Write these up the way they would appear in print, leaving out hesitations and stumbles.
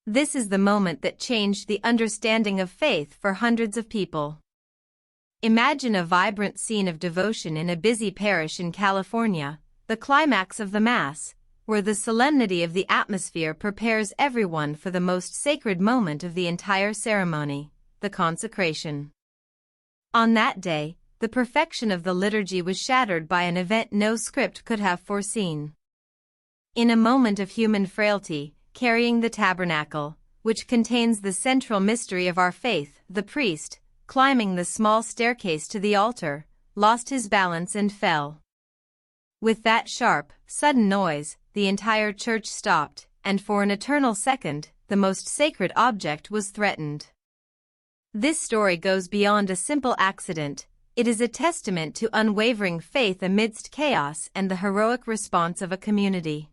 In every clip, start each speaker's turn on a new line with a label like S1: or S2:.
S1: This is the moment that changed the understanding of faith for hundreds of people. Imagine a vibrant scene of devotion in a busy parish in California, the climax of the Mass, where the solemnity of the atmosphere prepares everyone for the most sacred moment of the entire ceremony, the consecration. On that day, the perfection of the liturgy was shattered by an event no script could have foreseen. In a moment of human frailty, carrying the tabernacle, which contains the central mystery of our faith, the priest, climbing the small staircase to the altar, lost his balance and fell. With that sharp, sudden noise, the entire church stopped, and for an eternal second, the most sacred object was threatened. This story goes beyond a simple accident. It is a testament to unwavering faith amidst chaos and the heroic response of a community.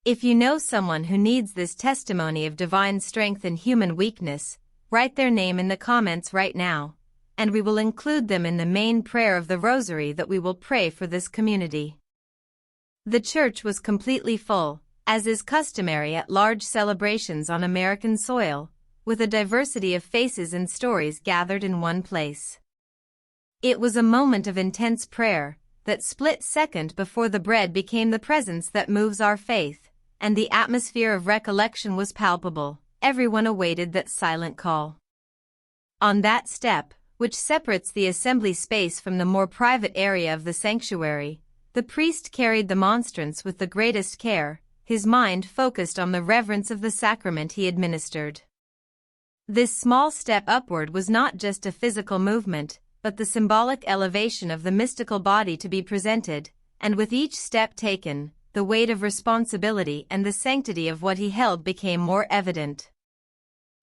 S1: If you know someone who needs this testimony of divine strength and human weakness, write their name in the comments right now, and we will include them in the main prayer of the Rosary that we will pray for this community. The church was completely full, as is customary at large celebrations on American soil, with a diversity of faces and stories gathered in one place. It was a moment of intense prayer, that split second before the bread became the presence that moves our faith, and the atmosphere of recollection was palpable. Everyone awaited that silent call. On that step, which separates the assembly space from the more private area of the sanctuary, the priest carried the monstrance with the greatest care, his mind focused on the reverence of the sacrament he administered. This small step upward was not just a physical movement, but the symbolic elevation of the mystical body to be presented, and with each step taken, the weight of responsibility and the sanctity of what he held became more evident.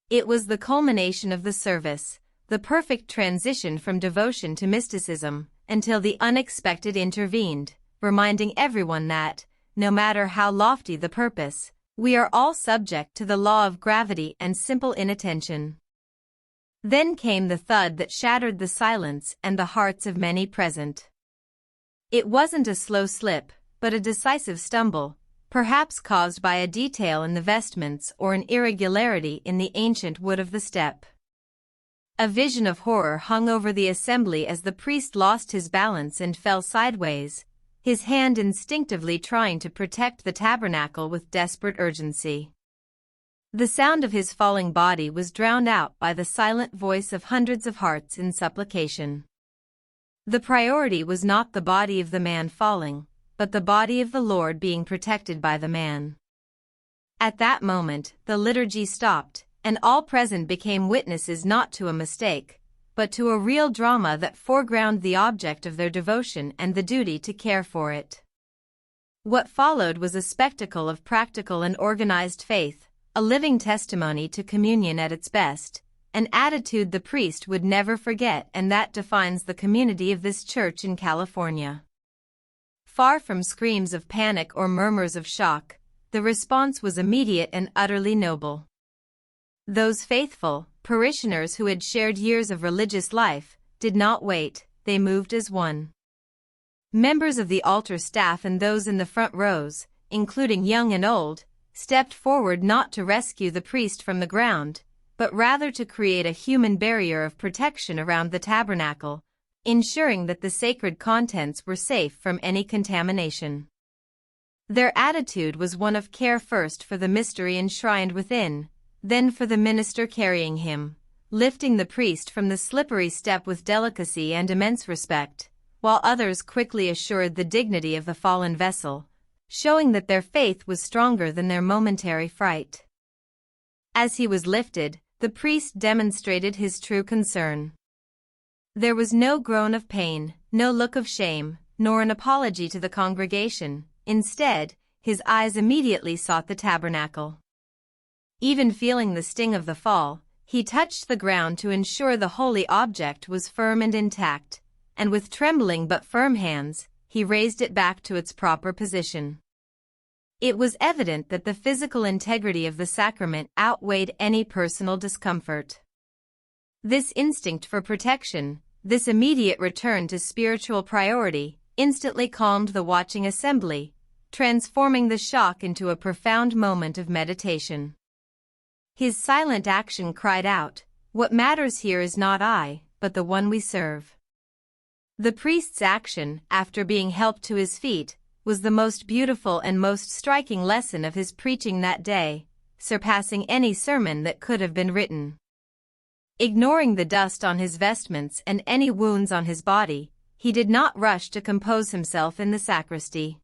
S1: It was the culmination of the service, the perfect transition from devotion to mysticism, until the unexpected intervened, reminding everyone that, no matter how lofty the purpose, we are all subject to the law of gravity and simple inattention. Then came the thud that shattered the silence and the hearts of many present. It wasn't a slow slip, but a decisive stumble, perhaps caused by a detail in the vestments or an irregularity in the ancient wood of the step. A vision of horror hung over the assembly as the priest lost his balance and fell sideways, his hand instinctively trying to protect the tabernacle with desperate urgency. The sound of his falling body was drowned out by the silent voice of hundreds of hearts in supplication. The priority was not the body of the man falling, but the body of the Lord being protected by the man. At that moment, the liturgy stopped, and all present became witnesses not to a mistake, but to a real drama that foregrounded the object of their devotion and the duty to care for it. What followed was a spectacle of practical and organized faith, a living testimony to communion at its best, an attitude the priest would never forget, and that defines the community of this church in California. Far from screams of panic or murmurs of shock, the response was immediate and utterly noble. Those faithful parishioners who had shared years of religious life did not wait, they moved as one. Members of the altar staff and those in the front rows, including young and old, stepped forward not to rescue the priest from the ground, but rather to create a human barrier of protection around the tabernacle, ensuring that the sacred contents were safe from any contamination. Their attitude was one of care, first for the mystery enshrined within, then for the minister carrying him, lifting the priest from the slippery step with delicacy and immense respect, while others quickly assured the dignity of the fallen vessel, showing that their faith was stronger than their momentary fright. As he was lifted, the priest demonstrated his true concern. There was no groan of pain, no look of shame, nor an apology to the congregation. Instead, his eyes immediately sought the tabernacle. Even feeling the sting of the fall, he touched the ground to ensure the holy object was firm and intact, and with trembling but firm hands, he raised it back to its proper position. It was evident that the physical integrity of the sacrament outweighed any personal discomfort. This instinct for protection, this immediate return to spiritual priority, instantly calmed the watching assembly, transforming the shock into a profound moment of meditation. His silent action cried out, "What matters here is not I, but the one we serve." The priest's action, after being helped to his feet, was the most beautiful and most striking lesson of his preaching that day, surpassing any sermon that could have been written. Ignoring the dust on his vestments and any wounds on his body, he did not rush to compose himself in the sacristy.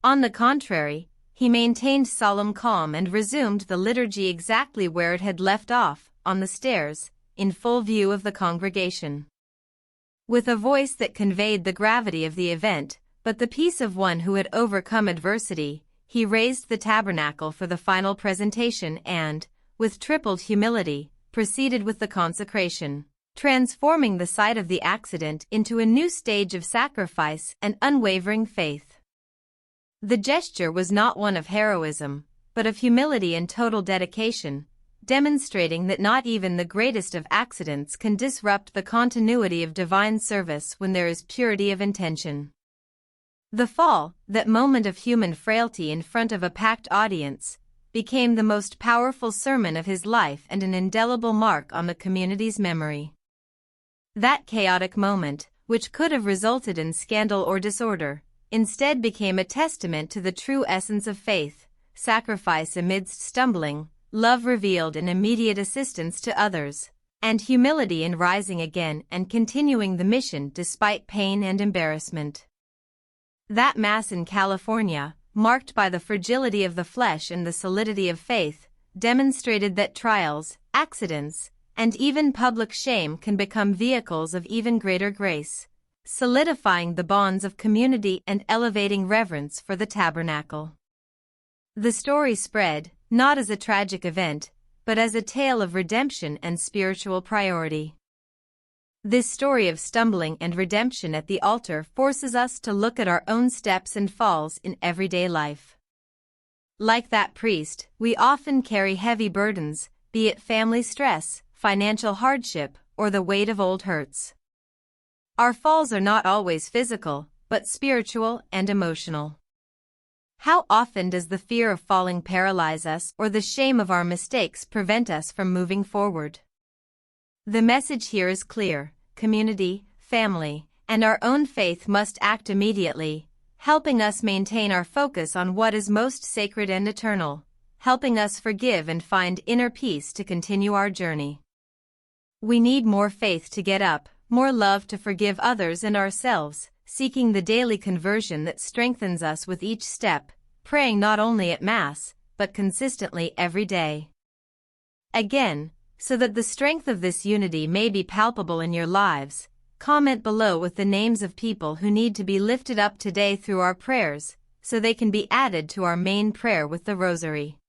S1: On the contrary, he maintained solemn calm and resumed the liturgy exactly where it had left off, on the stairs, in full view of the congregation. With a voice that conveyed the gravity of the event, but the peace of one who had overcome adversity, he raised the tabernacle for the final presentation and, with tripled humility, proceeded with the consecration, transforming the site of the accident into a new stage of sacrifice and unwavering faith. The gesture was not one of heroism, but of humility and total dedication, demonstrating that not even the greatest of accidents can disrupt the continuity of divine service when there is purity of intention. The fall, that moment of human frailty in front of a packed audience, became the most powerful sermon of his life and an indelible mark on the community's memory. That chaotic moment, which could have resulted in scandal or disorder, instead became a testament to the true essence of faith, sacrifice amidst stumbling, love revealed in immediate assistance to others, and humility in rising again and continuing the mission despite pain and embarrassment. That Mass in California, marked by the fragility of the flesh and the solidity of faith, demonstrated that trials, accidents, and even public shame can become vehicles of even greater grace, solidifying the bonds of community and elevating reverence for the tabernacle. The story spread, not as a tragic event, but as a tale of redemption and spiritual priority. This story of stumbling and redemption at the altar forces us to look at our own steps and falls in everyday life. Like that priest, we often carry heavy burdens, be it family stress, financial hardship, or the weight of old hurts. Our falls are not always physical, but spiritual and emotional. How often does the fear of falling paralyze us or the shame of our mistakes prevent us from moving forward? The message here is clear: community, family, and our own faith must act immediately, helping us maintain our focus on what is most sacred and eternal, helping us forgive and find inner peace to continue our journey. We need more faith to get up, more love to forgive others and ourselves, seeking the daily conversion that strengthens us with each step, praying not only at Mass, but consistently every day. Again, so that the strength of this unity may be palpable in your lives, comment below with the names of people who need to be lifted up today through our prayers, so they can be added to our main prayer with the Rosary.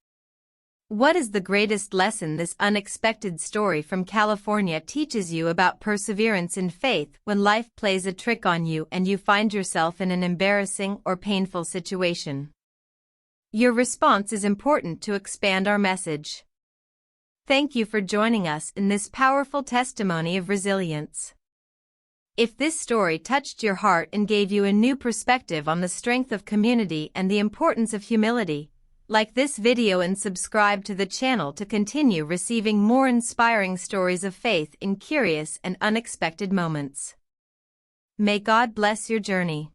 S1: What is the greatest lesson this unexpected story from California teaches you about perseverance in faith when life plays a trick on you and you find yourself in an embarrassing or painful situation? Your response is important to expand our message. Thank you for joining us in this powerful testimony of resilience. If this story touched your heart and gave you a new perspective on the strength of community and the importance of humility, like this video and subscribe to the channel to continue receiving more inspiring stories of faith in curious and unexpected moments. May God bless your journey.